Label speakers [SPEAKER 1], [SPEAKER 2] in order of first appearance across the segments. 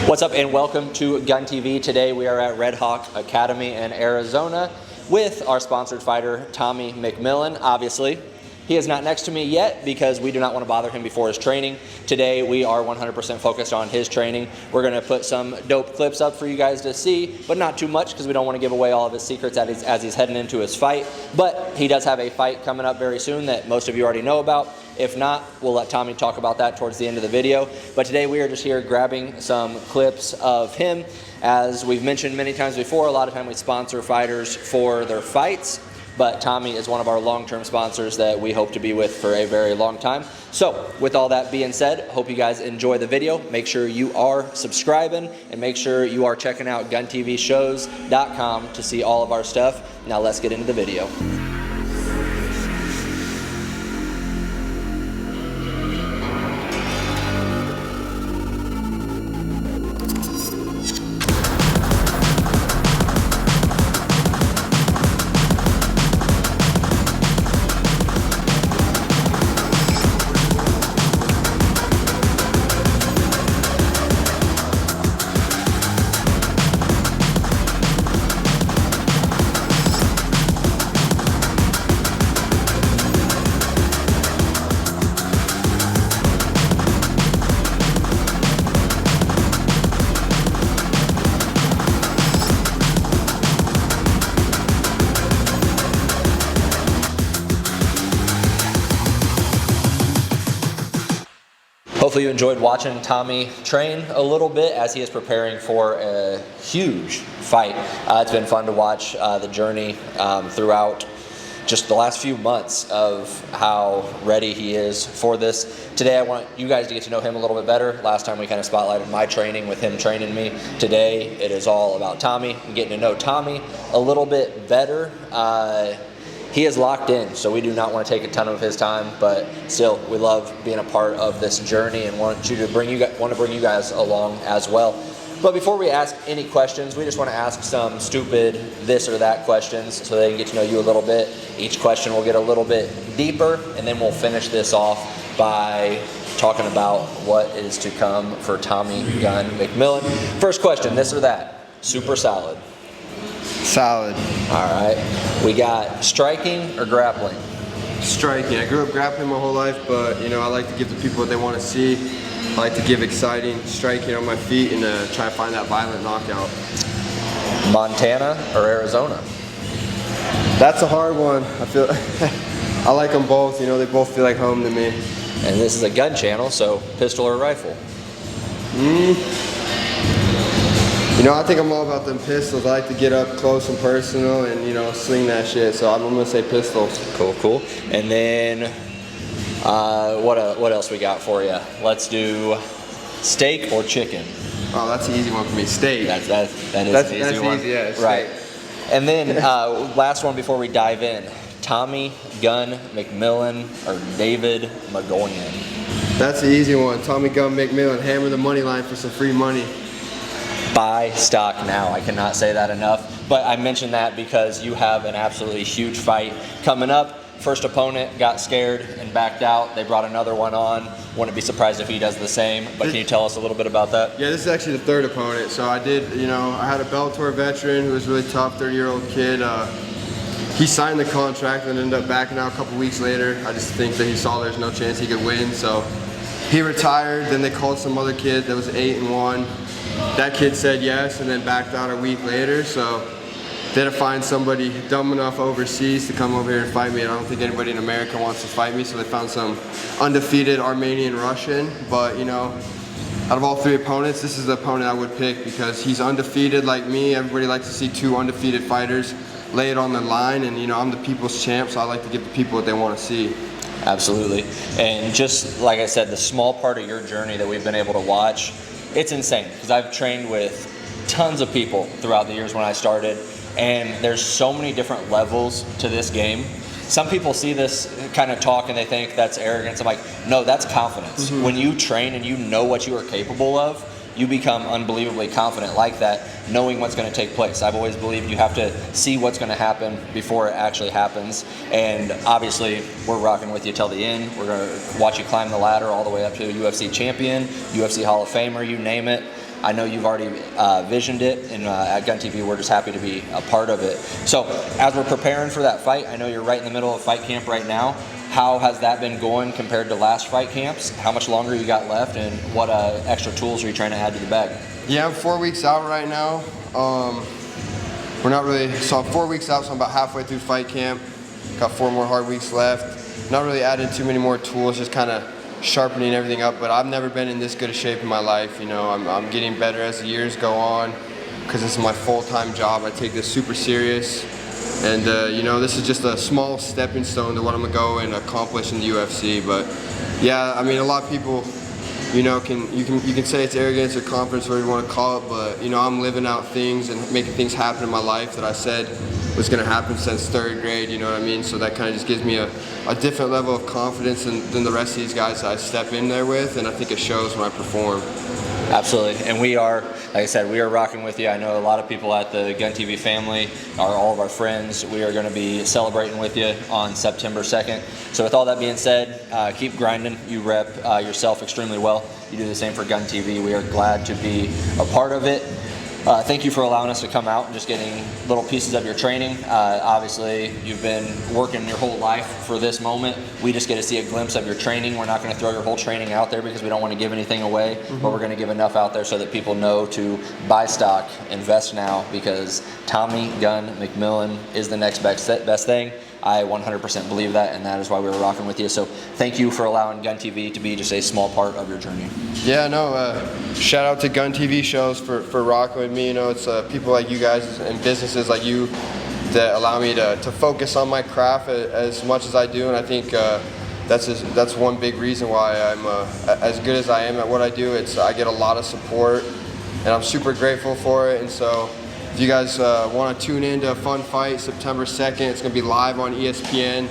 [SPEAKER 1] What's up and welcome to GunTv. Today we are at Red Hawk Academy in Arizona with our sponsored fighter, Tommy McMillen, obviously. He is not next to me yet because we do not want to bother him before his training. Today we are 100% focused on his training. We're going to put some dope clips up for you guys to see, but not too much because we don't want to give away all of his secrets as he's heading into his fight. But he does have a fight coming up very soon that most of you already know about. If not, we'll let Tommy talk about that towards the end of the video. But today we are just here grabbing some clips of him. As we've mentioned many times before, a lot of time we sponsor fighters for their fights. But Tommy is one of our long-term sponsors that we hope to be with for a very long time. So with all that being said, hope you guys enjoy the video. Make sure you are subscribing and make sure you are checking out GunTVshows.com to see all of our stuff. Now let's get into the video. Hopefully you enjoyed watching Tommy train a little bit as he is preparing for a huge fight. It's been fun to watch the journey throughout just the last few months of how ready he is for this. Today I want you guys to get to know him a little bit better. Last time we kind of spotlighted my training with him training me. Today it is all about Tommy and getting to know Tommy a little bit better. He is locked in, so we do not want to take a ton of his time, but still, we love being a part of this journey and want to bring you guys along as well. But before we ask any questions, we just want to ask some stupid this or that questions so they can get to know you a little bit. Each question will get a little bit deeper, and then we'll finish this off by talking about what is to come for Tommy Gun McMillen. First question, this or that, soup or salad?
[SPEAKER 2] Salad.
[SPEAKER 1] All right. We got striking or grappling?
[SPEAKER 2] Striking. I grew up grappling my whole life, but you know, I like to give the people what they want to see. I like to give exciting striking on my feet and try to find that violent knockout.
[SPEAKER 1] Montana or Arizona?
[SPEAKER 2] That's a hard one. I feel I like them both. You know, they both feel like home to me.
[SPEAKER 1] And this is a gun channel, so pistol or rifle?
[SPEAKER 2] You know, I think I'm all about them pistols. I like to get up close and personal and, you know, sling that shit. So I'm going to say pistols.
[SPEAKER 1] Cool, cool. And then what else we got for you? Let's do steak or chicken.
[SPEAKER 2] Oh, that's an easy one for me. Steak.
[SPEAKER 1] That is an easy one.
[SPEAKER 2] Easy, yeah,
[SPEAKER 1] right. And then last one before we dive in. Tommy Gun McMillen or David McGoyan?
[SPEAKER 2] That's the easy one. Tommy Gun McMillen. Hammer the money line for some free money.
[SPEAKER 1] Buy stock now. I cannot say that enough. But I mentioned that because you have an absolutely huge fight coming up. First opponent got scared and backed out. They brought another one on. Wouldn't be surprised if he does the same. But can you tell us a little bit about that?
[SPEAKER 2] Yeah, this is actually the third opponent. So I did, you know, I had a Bellator veteran who was really tough, 30-year-old kid. He signed the contract and ended up backing out a couple weeks later. I just think that he saw there's no chance he could win. So he retired. Then they called some other kid that was 8-1. That kid said yes and then backed out a week later, so they had to find somebody dumb enough overseas to come over here and fight me. And I don't think anybody in America wants to fight me, so they found some undefeated Armenian Russian. But you know, out of all three opponents, this is the opponent I would pick because he's undefeated like me. Everybody likes to see two undefeated fighters lay it on the line, and you know, I'm the people's champ, so I like to give the people what they want to see.
[SPEAKER 1] Absolutely. And just like I said, the small part of your journey that we've been able to watch, it's insane because I've trained with tons of people throughout the years when I started, and there's so many different levels to this game. Some people see this kind of talk and they think that's arrogance. I'm like, no, that's confidence. When you train and you know what you are capable of, you become unbelievably confident like that, knowing what's going to take place. I've always believed you have to see what's going to happen before it actually happens. And obviously, we're rocking with you till the end. We're going to watch you climb the ladder all the way up to UFC champion, UFC Hall of Famer, you name it. I know you've already visioned it, and at GunTv, we're just happy to be a part of it. So as we're preparing for that fight, I know you're right in the middle of fight camp right now. How has that been going compared to last fight camps? How much longer you got left, and what extra tools are you trying to add to the bag?
[SPEAKER 2] Yeah, I'm 4 weeks out right now. We're not really, so I'm 4 weeks out, so I'm about halfway through fight camp. Got 4 more hard weeks left. Not really adding too many more tools, just kind of sharpening everything up. But I've never been in this good a shape in my life. You know, I'm getting better as the years go on because this is my full-time job. I take this super serious. And you know, this is just a small stepping stone to what I'm gonna go and accomplish in the UFC. But yeah, I mean, a lot of people, you know, you can say it's arrogance or confidence, whatever you want to call it, but you know, I'm living out things and making things happen in my life that I said was going to happen since 3rd grade, you know what I mean? So that kind of just gives me a different level of confidence than the rest of these guys that I step in there with, and I think it shows when I perform.
[SPEAKER 1] Absolutely, and we are, like I said, we are rocking with you. I know a lot of people at the GunTv family are all of our friends. We are going to be celebrating with you on September 2nd. So with all that being said, keep grinding. You rep yourself extremely well. You do the same for GunTv. We are glad to be a part of it. Thank you for allowing us to come out and just getting little pieces of your training. Obviously, you've been working your whole life for this moment. We just get to see a glimpse of your training. We're not going to throw your whole training out there because we don't want to give anything away, but we're going to give enough out there so that people know to buy stock, invest now, because Tommy Gun McMillen is the next best thing. I 100% believe that, and that is why we were rocking with you. So thank you for allowing GunTv to be just a small part of your journey.
[SPEAKER 2] Yeah, no, shout out to GunTv shows for rocking with me. You know, it's people like you guys and businesses like you that allow me to focus on my craft as much as I do, and I think that's one big reason why I'm as good as I am at what I do. I get a lot of support, and I'm super grateful for it. And so if you guys want to tune in to a fun fight, September 2nd, it's going to be live on ESPN.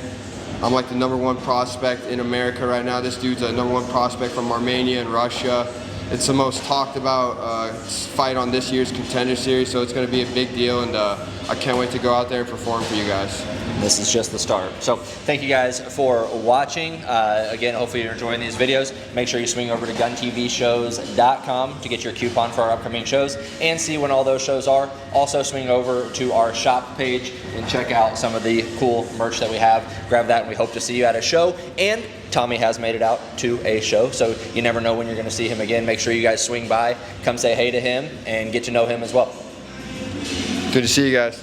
[SPEAKER 2] I'm like the #1 prospect in America right now. This dude's a #1 prospect from Armenia and Russia. It's the most talked about fight on this year's Contenders series, so it's going to be a big deal, and I can't wait to go out there and perform for you guys.
[SPEAKER 1] This is just the start. So thank you guys for watching. Again, hopefully you're enjoying these videos. Make sure you swing over to guntvshows.com to get your coupon for our upcoming shows and see when all those shows are. Also swing over to our shop page and check out some of the cool merch that we have. Grab that, and we hope to see you at a show. And Tommy has made it out to a show, so you never know when you're going to see him again. Make sure you guys swing by, come say hey to him, and get to know him as well.
[SPEAKER 2] Good to see you guys.